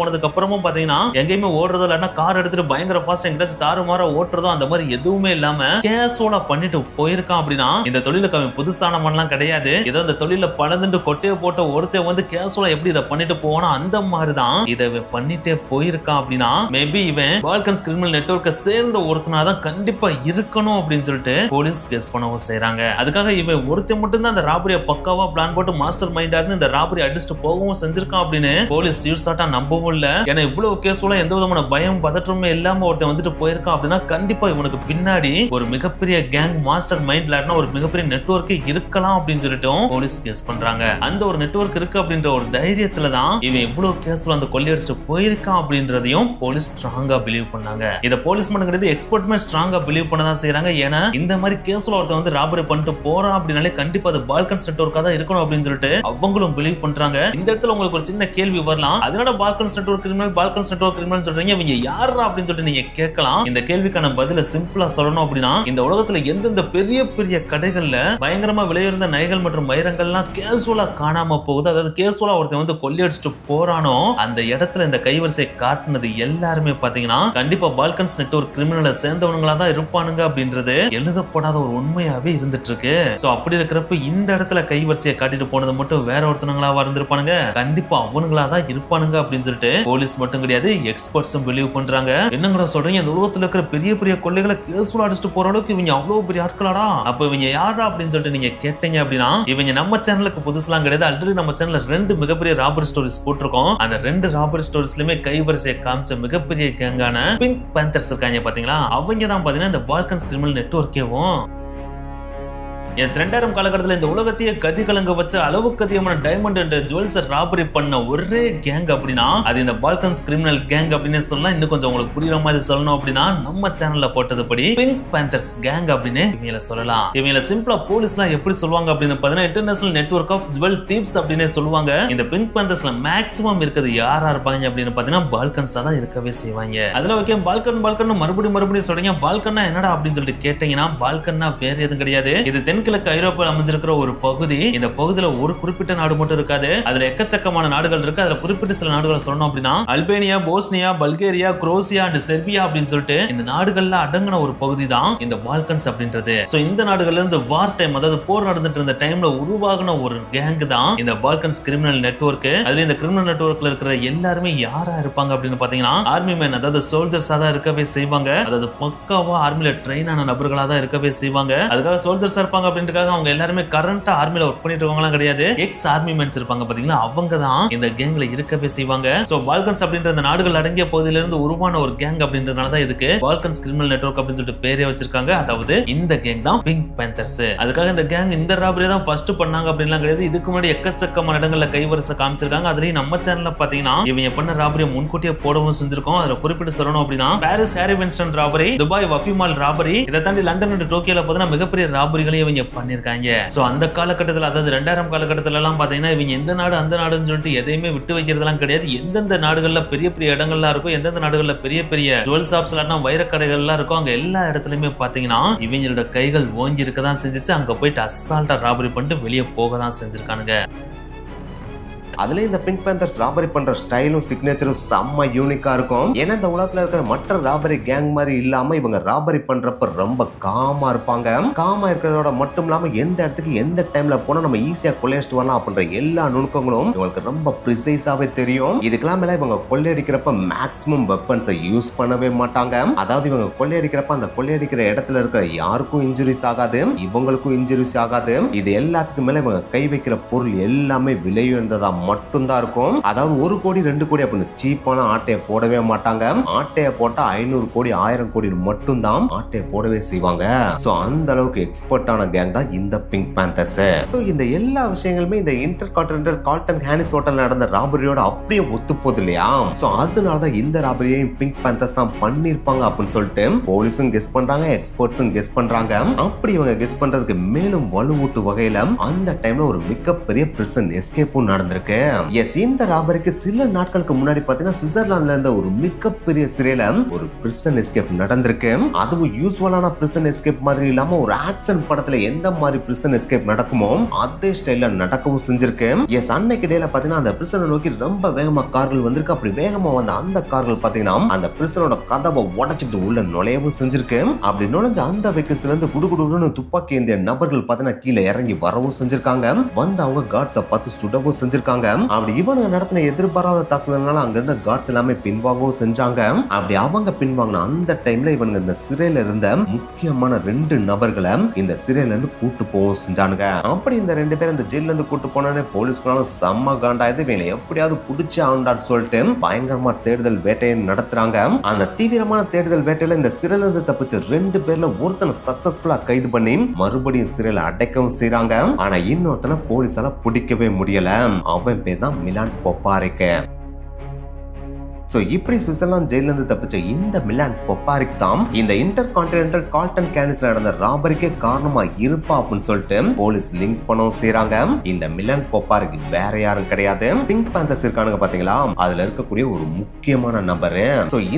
போனதுக்கு அப்புறமும் பாத்தீங்கன்னா எங்கேயுமே ஓடுறதோ இல்லன்னா கார் எடுத்துட்டு பயங்கர ஃபாஸ்ட் எங்கிட்ட தாறுமாற ஓட்டுறதோ அந்த மாதிரி எதுவுமே இல்லாம கேசுவலா பண்ணிட்டு போயிருக்கான். அப்படின்னா இந்த தொழிலுக்கு புதுசானவன்லாம் கிடையாது. ஏதோ இந்த தொழில பழந்துட்டு கொட்டையை போட்ட ஒருத்தர் வந்து கேசுவலா எப்படி இதை பண்ணிட்டு போனா அந்த மாதிரிதான் இதை பண்ணிட்டே போயிருக்கான். அப்படின்னா மேபி இவன் பால்கன்ஸ் கிரிமினல் நெட்வொர்க்கை சேர்ந்த ஒருத்தனாதான் கண்டிப்பா இருக்கணும் அப்படின்னு சொல்லிட்டு போலீஸ் கெஸ் பண்ணவும் செய்யறாங்க. அதுக்காக இவன் ஒருத்தர் மட்டும் தான் அந்த ராபரியை பக்காவா பிளான் போட்டு மாஸ்டர் மைண்டா இருந்து இந்த ராபரி அடிச்சுட்டு போகவும் செஞ்சிருக்கான் அப்படின்னு போலீஸ் யூர்ஸாட்டா நம்பவும் இல்ல. ஏன்னா இவ்வளவு கேசுவலா எந்த விதமான பயம் பதற்றமே இல்லாம ஒருத்தன் வந்துட்டு போயிருக்கான் அப்படின்னா கண்டிப்பா இவனுக்கு பின்னாடி ஒரு மிகப்பெரிய கேங் மாஸ்டர் மைண்ட் இல்லாட்டினா ஒரு மிகப்பெரிய நெட்வொர்க் நெட்வொர்க் இருக்கலாம் அப்படின்னு சொல்லிட்டு போலீஸ் கெஸ் பண்றாங்க. அந்த ஒரு நெட்வொர்க் இருக்கு அப்படின்ற ஒரு தைரியத்துல தான் இவன் இவ்வளவு கேஸ்ல அந்த கொள்ளையடிச்சிட்டு போயிருக்கான் அப்படின்றதையும் போலீஸ் ஸ்ட்ராங்கா பிலீவ் பண்ணாங்க. இத போலீஸ் மட்டும் கிடையாது, எக்ஸ்பர்ட்மே ஸ்ட்ராங்கா பிலீவ் பண்ணதான் செய்யறாங்க. ஏன்னா இந்த மாதிரி கேஸ்ல ஒருத்தன் வந்து ராபரி பண்ணிட்டு போறான் அப்படின்னாலே கண்டிப்பா அது பால்கன்ஸ் நெட்வொர்க்கா தான் இருக்கணும் அப்படின்னு சொல்லிட்டு அவங்களும் பிலீவ் பண்றாங்க. இந்த இடத்துல உங்களுக்கு ஒரு சின்ன கேள்வி வரலாம், அதனால Balkans network criminal Balkans network criminal சொல்றீங்க, இவங்க யாரா அப்படின்னு சொல்லிட்டு நீங்க கேட்கலாம். இந்த கேள்விக்கான பதில சிம்பிளா சொல்லணும் அப்படின்னா, இந்த உலகத்துல எந்தெந்த பெரிய பெரிய கடைகள்ல பயங்கரமா விலையுயர்ந்த நகைகள் மற்றும் வைரங்கள்லாம் கேசுவலா காணாம போகுது, அதாவது கேசுவலா ஒருத்தன் வந்து கொள்ளையடிச்சிட்டு போறானோ அந்த இடத்துல இந்த கைவரிசை காட்டுனது எல்லாருமே பாத்தீங்கன்னா கண்டிப்பா பால்கன்ஸ் நெட்வொர்க் கிரிமினலை சேர்ந்தவங்களா தான் இருப்பானுங்க அப்படின்றது எழுதப்படாத ஒரு உண்மையாவே இருந்துட்டு இருக்கு. சோ அப்படி இருக்கிறப்ப இந்த இடத்துல கைவரிசையை காட்டிட்டு போனது மட்டும் வேற ஒருத்தவங்களாவா இருந்திருப்பானுங்க, கண்டிப்பா அவனுங்களா தான் இருப்பானுங்க அப்படின்னு சொல்லிட்டு போலீஸ் மட்டும் கிடையாது எக்ஸ்பர்ட்ஸும் பிலீவ் பண்றாங்க. என்னங்கடா சொல்றீங்க, இந்த உலகத்துல இருக்கிற பெரிய பெரிய கொள்ளைகளை கேசுவலா அடிச்சுட்டு போற அளவுக்கு இவங்க அவ்வளவு பெரிய ஆட்களாடா, அப்ப இவங்க யாரா அப்படின்னு சொல்லிட்டு நீங்க கேட்டீங்க அப்படின்னா, இவங்க நம்ம சேனலுக்கு புதுசுலாம் கிடையாது. ஆல்ரெடி நம்ம சேனல்ல 2 மிகப்பெரிய ராபரி ஸ்டோரிஸ் போட்டிருக்கோம். அந்த 2 ராபரி ஸ்டோரிஸ்லயுமே கைவரிசையை காமிச்ச மிகப்பெரிய கேங்கான பிங்க் பேந்தர்ஸ் இருக்காங்க பாத்தீங்களா, அவங்க தான் பாத்தீங்கன்னா இந்த பால்கன்ஸ் கிரிமினல் நெட்வொர்க்கேவும். 2000 காலகட்டத்தில் இந்த உலகத்தையே கதி கலங்க வச்ச அளவுக்கு அதிகமான டைமண்ட் அண்ட் ஜுவல்ஸ் ராபரி பண்ண ஒரே கேங் அப்படின்னா அது இந்த பால்கன்ஸ் கிரிமினல் கேங் அப்படின்னு சொல்லலாம். இன்னும் கொஞ்சம் உங்களுக்கு புரியுற மாதிரி சொல்லணும் அப்படின்னா நம்ம சேனல்ல போட்டதுபடி பிங்க் பேந்தர்ஸ் கேங் அப்படின்னு இவங்கள சொல்லலாம். இவங்கள சிம்பிளா போலீஸ்லாம் எப்படி சொல்லுவாங்க அப்படின்னு பார்த்தீங்கன்னா international network of jewel thieves அப்படின்னு சொல்லுவாங்க. இந்த பிங்க் பேந்தர்ஸ்ல மேக்ஸிமம் இருக்கிறது யாரா இருப்பாங்க அப்படின்னு பார்த்தீங்கன்னா பால்கன்ஸா தான் இருக்கவே செய்வாங்க. அதுல ஓகே பால்கன் மறுபடியும் சொல்றீங்க, பால்கன்னா என்னடா அப்படின்னு சொல்லிட்டு கேட்டீங்கன்னா பால்கன்னா வேற எதுவும் கிடையாது, இது தென்கிழக்கு ஐரோப்பாவில் அமைஞ்சிருக்கிற ஒரு பகுதி. இந்த பகுதியில ஒரு குறிப்பிட்ட நாடு மட்டும் இருக்காது, அதுல எக்கச்சக்கமான நாடுகள் இருக்கு. அதுல குறிப்பிட்ட சில நாடுகளை சொல்லணும் அப்படின்னா Albania, Bosnia, Bulgaria, Croatia and Serbia அப்படின்னு சொல்லிட்டு இந்த நாடுகள்ல அடங்கின ஒரு பகுதி தான் இந்த பால்கன்ஸ் அப்படின்றது. சோ இந்த நாடுகள்ல இருந்து வார் டைம், அதாவது போர் நடந்துட்டு இருந்த டைம்ல உருவாகின ஒரு கேங் தான் இந்த பால்கன்ஸ் கிரிமினல் நெட்வொர்க். அதுல இந்த கிரிமினல் நெட்வொர்க்ல இருக்கிற எல்லாருமே யாரா இருப்பாங்க அப்படின்னு பாத்தீங்கன்னா ஆர்மி மேன், அதாவது சோல்ஜர்ஸா தான் இருக்கவே செய்வாங்க. அதாவது பக்காவா ஆர்மில ட்ரெயின் ஆன நபர்களா தான் இருக்கவே செய்வாங்க. அதுக்காக சோல்ஜர்ஸா இருப்பாங்க அப்படின்றதுக்காக அவங்க எல்லாருமே கரண்டா ஆர்மில ஒர்க் பண்ணிட்டு இருக்கவங்கலாம் கிடையாது. எக்ஸ் ஆர்மி மென்ஸ் இருப்பாங்க பாத்தீங்களா, அவங்க தான் இந்த கேங்ல இருக்கவே செய்வாங்க. சோ பால்கன்ஸ் அப்படின்ற இந்த நாடுகள் அடங்கிய பகுதியில இருந்து உருவான ஒரு கேங் அப்படின்றதுனால தான் இதுக்கு பால்கன்ஸ் கிரிமினல் நெட்வொர்க் அப்படின்னு சொல்லிட்டு பேரே வச்சிருக்காங்க. அதாவது இந்த கேங் தான் பிங்க் பேந்தர்ஸ். அதுக்காக இந்த கேங் இந்த ராபரி தான் ஃபர்ஸ்ட் பண்ணாங்க அப்படின்லாம் கிடையாது. இதுக்கு முன்னாடி எக்கச்சக்கமான இடங்கள்ல கைவரிசை காமிச்சிருக்காங்க. அதுலயும் நம்ம சேனல்ல பாத்தீங்கன்னா இவங்க பண்ண ராபரியை முன்கூட்டியே போடவும் செஞ்சிருக்கோம். அதுல குறிப்பிட்டு சொல்லணும் அப்படின்னா Paris Harry Winston robbery, Dubai Wafi mall robbery, இதை தாண்டி லண்டன் அண்ட் டோக்கியோல பாத்தீங்கன்னா மிகப்பெரிய ராபரிகளை இவங்க பண்ணிருக்காங்க. சோ அந்த காலகட்டத்தில், அதாவது 2000 காலகட்டத்தில் எல்லாம் பாத்தீங்கன்னா இவங்க எந்த நாடு அந்த நாடுன்னு சொல்லிட்டு எதையுமே விட்டு வைக்கிறதுலாம் கிடையாது. எந்தெந்த நாடுகள்ல பெரிய பெரிய இடங்கள்லாம் இருக்கும், எந்தெந்த நாடுகள்ல பெரிய பெரிய ஜுவல் ஷாப்ஸ் எல்லாம் வைரக்கடைகள் எல்லாம் இருக்கும், அங்க எல்லா இடத்துலயுமே பாத்தீங்கன்னா இவங்களோட கைகள் ஓங்கி இருக்கதான் செஞ்சுச்சு. அங்க போயிட்டு அசால்ட்டா ராபரி பண்ணிட்டு வெளியே போக தான் செஞ்சிருக்கானுங்க. அதுல இந்த பிங்க் பேந்தர்ஸ் ராபரி பண்ற ஸ்டைலும் சிக்னேச்சரும் செம்ம யூனிக்கா இருக்கும். ஏன்னா இந்த உலகத்துல இருக்கிற மற்ற ராபரி கேங் மாதிரி இல்லாம இவங்க ராபரி பண்றப்ப ரொம்ப காமா இருப்பாங்க. காமா இருக்கிறதோட மட்டும் இல்லாம எந்த இடத்துக்கு எந்த டைம்ல போனா நம்ம ஈஸியா கொள்ளையடிச்சிட்டு வரலாம் அப்படின்ற எல்லா நுணுக்கங்களும் இவங்களுக்கு ரொம்ப ப்ரிசைஸாவே தெரியும். இதுக்கெல்லாம் மேல இவங்க கொள்ளையடிக்கிறப்ப மேக்ஸிமம் வெப்பன்ஸை யூஸ் பண்ணவே மாட்டாங்க. அதாவது இவங்க கொள்ளையடிக்கிறப்ப அந்த கொள்ளையடிக்கிற இடத்துல இருக்கிற யாருக்கும் இன்ஜுரிஸ் ஆகாது, இவங்களுக்கும் இன்ஜுரிஸ் ஆகாது. இது எல்லாத்துக்கும் மேல இவங்க கை வைக்கிற பொருள் எல்லாமே விலையுயர்ந்ததா மட்டும்தான் இருக்கும். அதாவது 1 கோடி 2 கோடி அப்படின்னு சீப்பான ஆட்டையை போடவே மாட்டாங்க. ஆட்டையை போட்டா 500 கோடி 1000 கோடி மட்டும் தான் ஆட்டையை போடவே செய்வாங்க. சோ அந்த அளவுக்கு எக்ஸ்பர்ட்டான கேங் தான் இந்த பிங்க் பேந்தர்ஸ். சோ இந்த எல்லா விஷயங்களுமே இந்த இன்டர் கான்டினென்டல் கால்டன் ஹானிஸ் ஹோட்டல் நடந்த ராபரியோட அப்படியே ஒத்து போகுது இல்லையா? சோ அதனாலதான் இந்த ராபரியையும் பிங்க் பேந்தர்ஸ் தான் பண்ணிருப்பாங்க அப்படின்னு சொல்லிட்டு போலீஸும் கெஸ் பண்றாங்க, எக்ஸ்பர்ட்ஸும் கெஸ் பண்றாங்க. அப்படி இவங்க கெஸ் பண்றதுக்கு மேலும் வலுவூட்டு வகையில அந்த டைம்ல ஒரு மிகப்பெரிய பிரிசன் எஸ்கேப்பும் நடந்திருக்கு. இந்த ராபரிக்கு சில நாட்களுக்கு முன்னாடி பாத்தீங்கன்னா சுவிட்சர்லாந்துல இருந்த ஒரு மிகப்பெரிய சிறையில ஒரு பிரிசன் எஸ்கேப் நடந்திருக்கு. அதுவும் யூசுவலான பிரிசன் எஸ்கேப் மாதிரி இல்லாம ஒரு ஆக்ஷன் படத்துல எந்த மாதிரி பிரிசன் எஸ்கேப் நடக்குமோ அதே ஸ்டைல்ல நடக்கவும் செஞ்சிருக்கு. அன்னைக்கு இடையில பாத்தீங்கன்னா அந்த பிரிசனை நோக்கி ரொம்ப வேகமா கார்கள் வந்திருக்கு. அப்படி வேகமா வந்த அந்த கார்கள் பாத்தீங்கன்னா அந்த பிரிசனோட கதவை உடைச்சிட்டு உள்ள நுழையவும் செஞ்சிருக்கு. அப்படி நுழைஞ்ச அந்த வெஹிக்கிள்ஸ்ல இருந்து குடுகுடுன்னு துப்பாக்கி ஏந்திய நபர்கள் பாத்தீங்கன்னா கீழே இறங்கி வரவும் செஞ்சிருக்காங்க. வந்து அவங்க கார்ட்ஸை பார்த்து சுடவும் செஞ்சிருக்காங்க. சொல்றாங்க. அப்படி இவங்க நடத்தின எதிர்பாராத தாக்குதல்னால அங்க இருந்த கார்ட்ஸ் எல்லாமே பின்வாங்கவும் செஞ்சாங்க. அப்படி அவங்க பின்வாங்கின அந்த டைம்ல இவங்க இந்த சிறையில இருந்த முக்கியமான 2 நபர்களை இந்த சிறையில இருந்து கூட்டு போகவும் செஞ்சானுங்க. அப்படி இந்த 2 பேர் இந்த ஜெயில இருந்து கூட்டு போனோடனே போலீஸ்காரங்க செம்ம காண்டாயது, இவங்களை எப்படியாவது புடிச்சு ஆண்டான்னு சொல்லிட்டு பயங்கரமா தேடுதல் வேட்டையை நடத்துறாங்க. அந்த தீவிரமான தேடுதல் வேட்டையில இந்த சிறையில இருந்து தப்பிச்ச 2 பேர்ல ஒருத்தனை சக்சஸ்ஃபுல்லா கைது பண்ணி மறுபடியும் சிறையில அடைக்கவும் செய்றாங்க. ஆனா இன்னொருத்தனை போலீஸால பிடிக்கவே முடியல. அவன் பேர் தான் மிலான் பொப்பாரிக். இப்படி சுவிட்சர்லாந்து ஜெயில இருந்து தப்பிச்ச இந்த மிலான் பொப்பாரிக் தான் இந்த இன்டர் கான்டினென்டல் கால்டன் கேனிஸ்ல நடந்த ராபரிக்கே காரணமா இருப்பா அப்படின்னு சொல்லிட்டு போலீஸ் லிங்க் பண்ணவும் செய்றாங்க. இந்த மிலான் பொப்பாரிக் வேற யாரும் கிடையாது, பிங்க் பேந்தர்ஸ் இருக்கானுங்க பாத்தீங்களா, அதுல இருக்கக்கூடிய ஒரு முக்கியமான நபர்.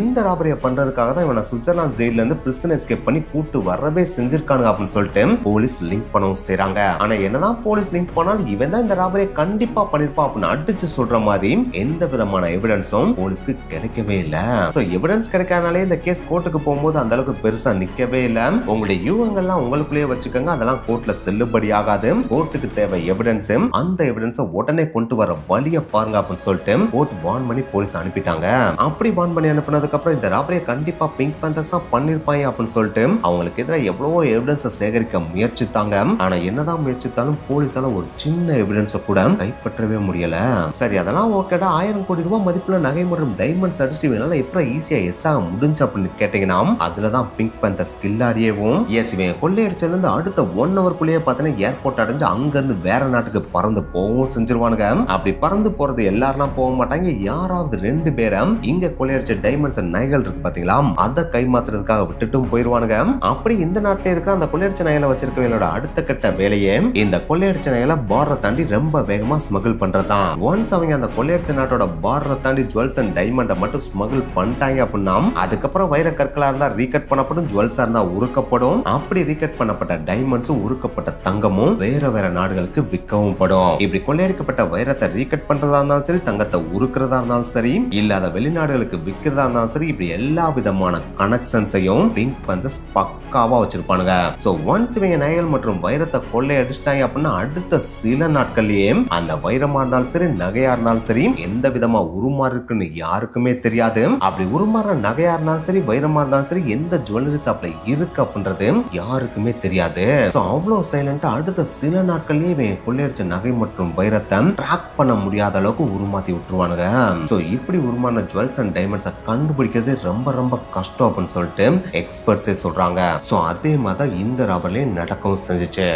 இந்த ராபரியை பண்றதுக்காக தான் இவனை சுவிட்சர்லாந்து ஜெயில இருந்து பிரிசன் எஸ்கேப் பண்ணி கூட்டு வரவே செஞ்சிருக்கானுங்க அப்படின்னு சொல்லிட்டு போலீஸ் லிங்க் பண்ணவும் செய்றாங்க. ஆனா என்னதான் போலீஸ் லிங்க் பண்ணாலும் இவன் தான் இந்த ராபரியை கண்டிப்பா பண்ணிருப்பா அப்படின்னு அடிச்சு சொல்ற மாதிரி எந்த விதமான எவிடன்ஸும் போலீஸ்க்கு கிடைக்கவே இல்ல. எவிடன்ஸ் கிடைக்காதனாலே இந்த கேஸ் கோர்ட்டுக்கு போகும்போது அந்த அளவுக்கு பெருசா நிக்கவே இல்ல. உங்களுடைய யூகங்கள்லாம் உங்களுக்குள்ளேயே வச்சுக்கோங்க, அதெல்லாம் கோர்ட்ல செல்லுபடி ஆகாது. கோர்ட்டுக்கு தேவை எவிடன்ஸ், அந்த எவிடன்ஸை உடனே கொண்டு வர வழியை பாருங்க அப்படின்னு சொல்லிட்டு கோர்ட் வார்ன் பண்ணி போலீஸ் அனுப்பிட்டாங்க. அப்படி வார்ன் பண்ணி அனுப்பினதுக்கு அப்புறம் இந்த ராபரியை கண்டிப்பா பிங்க் பேந்தர்ஸ் தான் பண்ணிருப்பாங்க அப்படின்னு சொல்லிட்டு அவங்களுக்கு எதிராக எவ்வளவோ எவிடன்ஸை சேகரிக்க முயற்சித்தாங்க. ஆனா என்னதான் முயற்சித்தாலும் போலீஸால ஒரு சின்ன எவிடன்ஸை கூட கைப்பற்றவே முடியல. சரி, அதெல்லாம் ஓகேடா, 1000 கோடி ரூபாய் மதிப்புள்ள நகை மற்றும் டைமண்ட்ஸ் அடிச்சு வேணால எப்படி ஈஸியா எஸ் ஆக முடிஞ்சு அப்படின்னு கேட்டீங்கன்னா அதுலதான் பிங்க் பேந்தர்ஸ் கில்லாடியவும் இவன் கொள்ளையடிச்சதுல இருந்து அடுத்த 1 ஹவர்க்குள்ளேயே பார்த்தீங்கன்னா ஏர்போர்ட் அடைஞ்சு அங்க இருந்து வேற நாட்டுக்கு பறந்து போகவும் செஞ்சிருவானுங்க. அப்படி பறந்து போறது எல்லாரும் போக மாட்டாங்க, யாராவது 2 பேரும் இங்க கொள்ளையடிச்ச டைமண்ட்ஸ் நகைகள் இருக்கு பாத்தீங்களா, அதை கைமாத்துறதுக்காக விட்டுட்டும் போயிருவானுங்க. அப்படி இந்த நாட்டில இருக்கிற அந்த கொள்ளையடிச்ச நகைகளை வச்சிருக்கவங்களோட அடுத்த கட்ட வேலையே இந்த கொள்ளையடிச்ச நகைகளை பார்டரை தாண்டி ரொம்ப வேகமா ஸ்மகிள் பண்றதுதான். ஒன்ஸ் அவங்க அந்த கொள்ளையடிச்ச நாட்டோட பார்டரை தாண்டி ஜுவல்ஸ் அண்ட் டைமண்ட் மட்டும் ஸ்மகிள் பண்ணிட்டாங்க அப்படின்னா அதுக்கப்புறம் வைர கற்களா இருந்தா ரீகட் பண்ணப்படும், ஜுவல்ஸா இருந்தா உருக்கப்படும். அப்படி ரீகட் பண்ணப்பட்ட டைமண்ட்ஸும் உருக்கப்பட்ட தங்கமும் வேற வேற நாடுகளுக்கு விற்கவும் படும். இப்படி கொள்ளையடிக்கப்பட்ட வைரத்தை ரீகட் பண்றதா இருந்தாலும் சரி, தங்கத்தை உருக்கிறதா இருந்தாலும் சரி, இல்லாத வெளிநாடுகளுக்கு விற்கிறதா இருந்தாலும் சரி, இப்படி எல்லா விதமான கனெக்ஷன்ஸையும் பிங்க் பேந்தர்ஸ் பக்காவா வச்சிருப்பானுங்க. ஒன்ஸ் இவங்க நகைகள் மற்றும் வைரத்தை கொள்ளையடிச்சிட்டாங்க அப்படின்னா அடுத்த சில நாட்கள்லயே அந்த வைரமா இருந்தாலும் சரி, நகையா இருந்தாலும் சரி, எந்த விதமா உருமாறு இருக்குன்னு யாருக்குமே தெரியாது. அப்படி உருமாற நகையா இருந்தாலும் சரி, வைரமா இருந்தாலும் சரி, எந்த ஜுவல்லரி ஷாப்ல இருக்கு அப்படின்றது யாருக்குமே தெரியாது. அவ்வளவு சைலண்டா அடுத்த சில நாட்கள்லயே கொள்ளையடிச்ச நகை மற்றும் வைரத்தை ட்ராக் பண்ண முடியாத அளவுக்கு உருமாத்தி விட்டுருவானுங்க. இப்படி உருமான ஜுவல்ஸ் அண்ட் டைமண்ட்ஸை கண்டுபிடிக்கிறது ரொம்ப ரொம்ப கஷ்டம் அப்படின்னு சொல்லிட்டு எக்ஸ்பர்ட்ஸே சொல்றாங்க. அதே மாதிரி இந்த ராபர்லயும் நடக்கவும் செஞ்சுச்சு.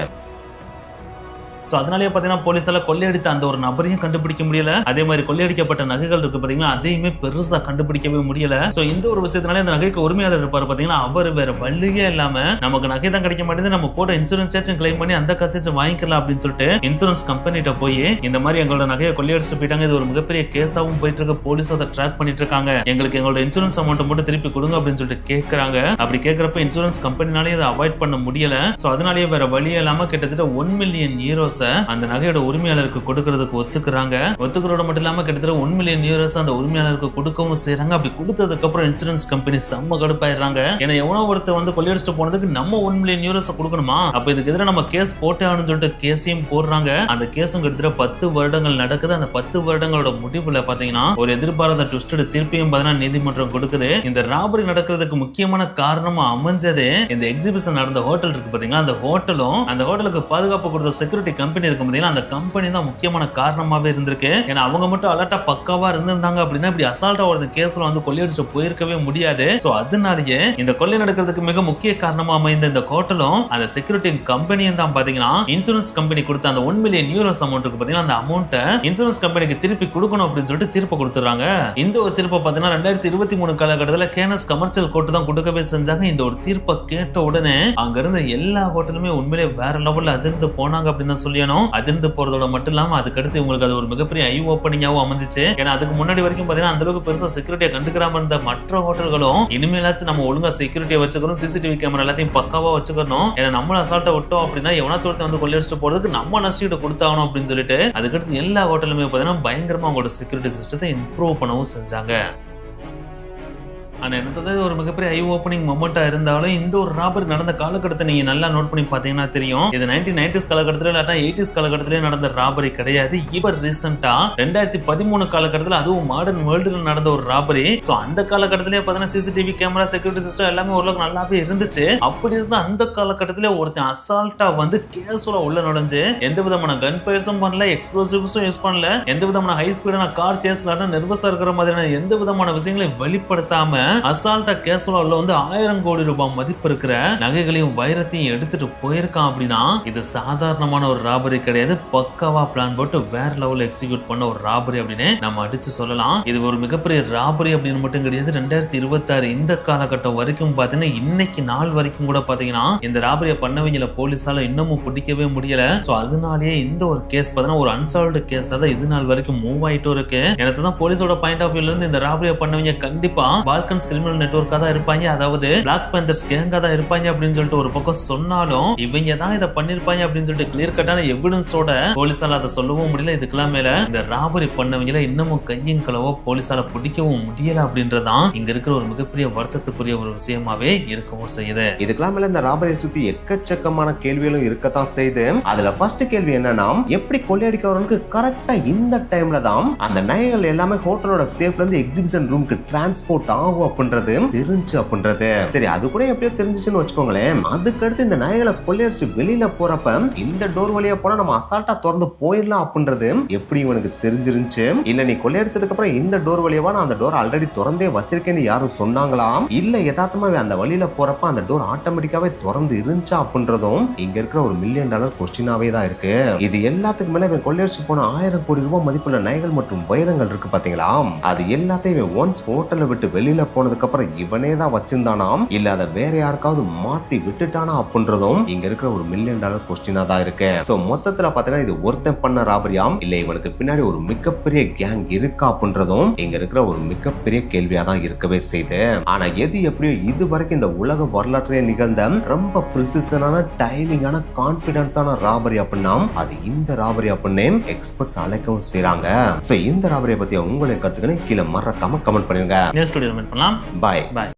அதனாலே பாத்தீங்கன்னா போலீஸால கொள்ளையடித்த அந்த ஒரு நபரையும் கண்டுபிடிக்க முடியல, அதே மாதிரி கொள்ளையடிக்கப்பட்ட நகைகள் இருக்கு பாத்தீங்கன்னா அதையுமே பெருசா கண்டுபிடிக்கவே முடியல. இந்த ஒரு விஷயத்தினால இந்த நகைக்கு உரிமையாளர் இருப்பாரு பாத்தீங்கன்னா, அவர் வேற வழியே இல்லாம நமக்கு நகை தான் கிடைக்க மாட்டேங்குது, நம்ம போட இன்சூரன்ஸ் கிளைம் பண்ணி அந்த காசு வாங்கிக்கலாம் அப்படின்னு சொல்லிட்டு இன்சூரன்ஸ் கம்பெனிட்ட போய் இந்த மாதிரி எங்களோட நகையை கொள்ளையடிச்சு போயிட்டாங்க, இது ஒரு மிகப்பெரிய கேஸாவும் போயிட்டு இருக்கு, போலீஸ் அதை ட்ராக் பண்ணிட்டு இருக்காங்க, எங்களுக்கு எங்களோட இன்சூரன்ஸ் அமௌண்ட் மட்டும் திருப்பி கொடுங்க அப்படின்னு சொல்லிட்டு கேட்கறாங்க. அப்படி கேட்கறப்ப இன்சூரன்ஸ் கம்பெனினாலே அதை அவாய்ட் பண்ண முடியல. அதனாலேயே வேற வழியே இல்லாம கிட்டத்தட்ட 1 மில்லியன் யூரோஸ் அந்த நகையோட உரிமையாளருக்கு கொடுக்கிறதுக்கு ஒத்துக்குறாங்க. ஒத்துக்கிறோட மட்டும் இல்லாம கிட்டத்தட்ட 1 மில்லியன் யூரோஸ் அந்த உரிமையாளருக்கு கொடுக்கவும் செய்யறாங்க. அப்படி கொடுத்ததுக்கு அப்புறம் இன்சூரன்ஸ் கம்பெனி செம்ம கடுப்பாயிடுறாங்க. ஏன்னா எவனோ ஒருத்தர் வந்து கொள்ளையடிச்சிட்டு போனதுக்கு நம்ம 1 மில்லியன் யூரோஸ் கொடுக்கணுமா, அப்ப இதுக்கு எதிராக நம்ம கேஸ் போட்டே ஆகணும்னு சொல்லிட்டு கேஸையும் போடுறாங்க. அந்த கேஸும் கிட்டத்தட்ட 10 வருடங்கள் நடக்குது. அந்த 10 வருடங்களோட முடிவுல பாத்தீங்கன்னா ஒரு எதிர்பாராத ட்விஸ்டட் தீர்ப்பையும் பாத்தீங்கன்னா நீதிமன்றம் கொடுக்குது. இந்த ராபரி நடக்கிறதுக்கு முக்கியமான காரணமா அமைஞ்சது இந்த எக்ஸிபிஷன் நடந்த ஹோட்டல் இருக்கு பாத்தீங்கன்னா, அந்த ஹோட்டலும் அந்த ஹோட்டலுக்கு பாதுகாப்பு கொடுத்த செக்யூரிட்டி கம்பெனி இருக்கு, அந்த கம்பெனி தான் முக்கியமான காரணமாவே இருந்திருக்கு. ஏன்னா அவங்க மட்டும் அலர்ட்டா பக்காவா இருந்திருந்தாங்க அப்படின்னா இப்படி அசால்ட்டா ஒரு கேஸ்ல வந்து கொள்ளையடிச்சு போயிருக்கவே முடியாது. அதனாலேயே இந்த கொள்ளை நடக்கிறதுக்கு மிக முக்கிய காரணமா அமைந்த இந்த ஹோட்டலும் அந்த செக்யூரிட்டி கம்பெனியும் தான் பாத்தீங்கன்னா இன்சூரன்ஸ் கம்பெனி கொடுத்த அந்த 1 மில்லியன் யூரோஸ் அமௌண்ட் இருக்கு பாத்தீங்கன்னா, அந்த அமௌண்ட்டை இன்சூரன்ஸ் கம்பெனிக்கு திருப்பி கொடுக்கணும் அப்படின்னு சொல்லிட்டு தீர்ப்பு கொடுத்துறாங்க. இந்த ஒரு தீர்ப்பை பாத்தீங்கன்னா 2023 காலகட்டத்தில் கேனஸ் கமர்ஷியல் கோர்ட் தான் கொடுக்கவே செஞ்சாங்க. இந்த ஒரு தீர்ப்பை கேட்ட உடனே அங்க இருந்த எல்லா ஹோட்டலுமே உண்மையிலே வேற லெவல்ல அதிர்ந்து போனாங்க அப்படின்னு தான் சொல்லணும். அதிர்ந்து போறதோட மட்டும் இல்லாம அதுக்கடுத்து உங்களுக்கு அது ஒரு மிகப்பெரிய ஐ ஓப்பனிங்காவும் அமைஞ்சிச்சு. ஏன்னா அதுக்கு முன்னாடி வரைக்கும் பாத்தீங்கன்னா அந்த அளவுக்கு பெருசா செக்யூரிட்டியை கண்டுக்காம இருந்த மற்ற ஹோட்டல்களும் இனிமேலாச்சும் நம்ம ஒழுங்கா செக்யூரிட்டியை வச்சுக்கணும், சிசிடிவி கேமரா எல்லாத்தையும் பக்காவா வச்சுக்கணும், ஏன்னா நம்மள அசால்ட்டா விட்டோம் அப்படின்னா எவனாச்சும் ஒருத்தன் வந்து கொள்ளையடிச்சு போறதுக்கு நம்ம நஷ்டீடு கொடுத்தாகணும் அப்படின்னு சொல்லிட்டு அதுக்கடுத்து எல்லா ஹோட்டலுமே பாத்தீங்கன்னா பயங்கரமா அவங்களோட செக்யூரிட்டி சிஸ்டத்தை இம்ப்ரூவ் பண்ணவும் செஞ்சாங்க. ஆனா எனக்கு ஒரு மிகப்பெரிய ஐ ஓப்பனிங் மொமெண்டா இருந்தாலும் இந்த ஒரு ராபரி நடந்த காலகட்டத்தை நீங்க நல்லா நோட் பண்ணி பாத்தீங்கன்னா தெரியும். இது 1990s காலகட்டத்துல இல்லாட்டா 80s காலகட்டத்திலே நடந்த ராபரி கிடையாது. இவர் ரீசெண்டா 2013 காலகட்டத்துல அதுவும் மாடர்ன் வேர்ல்டுல நடந்த ஒரு ராபரி. சோ அந்த காலகட்டத்திலே பாத்தீங்கன்னா சிசிடிவி கேமரா செக்யூரிட்டி சிஸ்டம் எல்லாமே ஓரளவுக்கு நல்லாவே இருந்துச்சு. அப்படி இருந்த அந்த காலகட்டத்திலே ஒருத்தன் அசால்ட்டா வந்து கேஷுவலா உள்ள நுழைஞ்சு எந்த விதமான கன் ஃபயர்ஸும் பண்ணல, எக்ஸ்ப்ளோசிவ்ஸும் யூஸ் பண்ணல, எந்த விதமான ஹை ஸ்பீடான கார் சேஸ் இல்லாட்டா நர்வஸா இருக்கிற மாதிரியான எந்த விதமான விஷயங்களை வெளிப்படுத்தாம அசால்ட்டா கேஷுவலா உள்ள வந்து 1000 கோடி ரூபாய் மதிப்பு இருக்கிற நகைகளையும் வைரத்தையும் எடுத்துட்டு போயிருக்கான். அப்படின்னா இது சாதாரணமான ஒரு ராபரி கிடையாது. பக்காவா பிளான் போட்டு வேற லெவல்ல எக்ஸிக்யூட் பண்ண ஒரு ராபரி அப்படின்னு நம்ம அடிச்சு சொல்லலாம். இது ஒரு மிகப்பெரிய ராபரி அப்படின்னு மட்டும் கிடையாது. 2026 இந்த காலகட்டம் வரைக்கும் பாத்தீங்கன்னா இன்னைக்கு நாள் வரைக்கும் கூட பாத்தீங்கன்னா இந்த ராபரியை பண்ணவங்கள போலீஸால இன்னமும் பிடிக்கவே முடியல. சோ அதனாலேயே இந்த ஒரு கேஸ் பாத்தீங்கன்னா ஒரு அன்சால்வ்டு கேஸ் தான் இது நாள் வரைக்கும் மூவ் ஆயிட்டு இருக்கு. எனக்கு தான் போலீஸோட பாயிண்ட் ஆஃப் வியூல இருந்து இந்த ராபரியை பண்ணவங்க கண்டிப்பா பால்கன்ஸ் கிரிமினல் நெட்வொர்க்கா தான் இருப்பாங்க, அதாவது பிளாக் பேந்தர்ஸ் கேங்கா தான் இருப்பாங்க அப்படின்னு சொல்லிட்டு ஒரு பக்கம் சொன்னாலும் இவங்க தான் இதை பண்ணிருப்பாங்க அப்படின்னு சொல்லிட்டு கிளியர் கட்டான எவிடன்ஸோட போலீஸால அதை சொல்லவும் முடியல. இதுக்கெல்லாம் மேல இந்த ராபரி பண்ணவங்கள இன்னமும் கையும் களவோ போலீஸால பிடிக்கவும் முடியல அப்படின்றதான் இங்க இருக்கிற ஒரு மிகப்பெரிய வருத்தத்துக்குரிய ஒரு விஷயமாவே இருக்கவும் செய்யுது. இதுக்கெல்லாம் மேல இந்த ராபரியை சுத்தி எக்கச்சக்கமான கேள்விகளும் இருக்கத்தான் செய்யுது. அதுல ஃபர்ஸ்ட் கேள்வி என்னன்னா, எப்படி கொள்ளையடிக்கிறவனுக்கு கரெக்டா இந்த டைம்ல தான் அந்த நகைகள் எல்லாமே ஹோட்டலோட சேஃப்ல இருந்து எக்ஸிபிஷன் ரூமுக்கு டிரான்ஸ்போர்ட் ஆகும் அப்படின்றது தெரிஞ்சு அப்படின்றது. சரி, அது கூட எப்படியோ தெரிஞ்சுச்சுன்னு வச்சுக்கோங்களேன். அதுக்கடுத்து இந்த நகைகளை கொள்ளையடிச்சு வெளியில போறப்ப இந்த டோர் வழியா போனா நம்ம அசால்ட்டா திறந்து போயிடலாம் அப்படின்றது எப்படி இவனுக்கு தெரிஞ்சிருந்துச்சு? இல்ல நீ கொள்ளையடிச்சதுக்கு அப்புறம் இந்த டோர் வழியாவா நான் அந்த டோர் ஆல்ரெடி திறந்தே வச்சிருக்கேன்னு யாரும் சொன்னாங்களா? இல்ல யதார்த்தமாவே அந்த வழியில போறப்ப அந்த டோர் ஆட்டோமேட்டிக்காவே திறந்து இருந்துச்சா அப்படின்றதும் இங்க இருக்கிற ஒரு $1 மில்லியன் கொஸ்டினாவே தான் இருக்கு. இது எல்லாத்துக்கு மேல இவன் கொள்ளையடிச்சு போன 1000 கோடி ரூபாய் மதிப்புள்ள நகைகள் மற்றும் வைரங்கள் இருக்கு பாத்தீங்களா? அது எல்லாத்தையும் ஒன்ஸ் ஹோட்டலை விட்டு வெளியில போனதுக்கு அப்புறம் இவனே தான் வச்சிருந்தானாம், இல்ல அதை வேற யாருக்காவது மாத்தி விட்டுட்டானா அப்படின்றதும் இங்க இருக்கிற ஒரு $1 மில்லியன் கொஸ்டினா தான் இருக்கு. சோ மொத்தத்துல பாத்தீங்கன்னா இது ஒருத்தன் பண்ண ராபரியாம், இல்ல இவனுக்கு பின்னாடி ஒரு மிகப்பெரிய கேங் இருக்கா அப்படின்றதும் இங்க இருக்கிற ஒரு மிகப்பெரிய கேள்வியா தான் இருக்கவே செய்யுது. ஆனா எது எப்படியோ இது வரைக்கும் இந்த உலக வரலாற்றிலே நிகழ்ந்த ரொம்ப பிரிசிஷனான டைமிங்கான கான்பிடன்ஸான ராபரி அப்படின்னா அது இந்த ராபரி அப்படின்னு எக்ஸ்பர்ட்ஸ் அழைக்கவும் செய்றாங்க. சோ இந்த ராபரியை பத்தி உங்களுடைய கருத்துக்களை கீழே மறக்காம கமெண்ட் பண்ணுங்க. நெக்ஸ்ட் வீடியோல மீட் பண்ணலாம். பாய்.